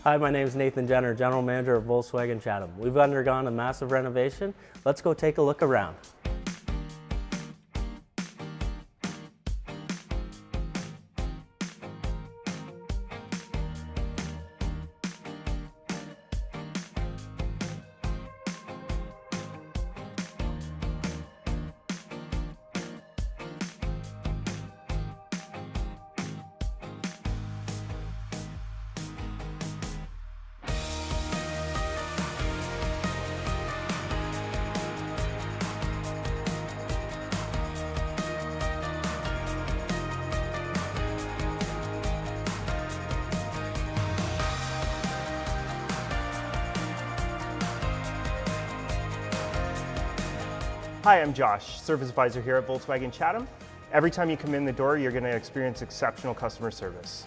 Hi, my name is Nathan Jenner, General Manager of Volkswagen Chatham. We've undergone a massive renovation. Let's go take a look around. Hi, I'm Josh, Service Advisor here at Volkswagen Chatham. Every time you come in the door, you're going to experience exceptional customer service.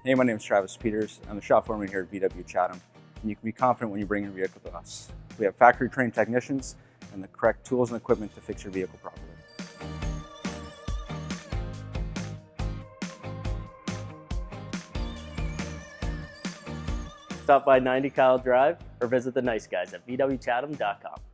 Hey, my name is Travis Peters. I'm the shop foreman here at VW Chatham, and you can be confident when you bring your vehicle to us. We have factory-trained technicians and the correct tools and equipment to fix your vehicle properly. Stop by 90 Keil Drive or visit the nice guys at vwchatham.com.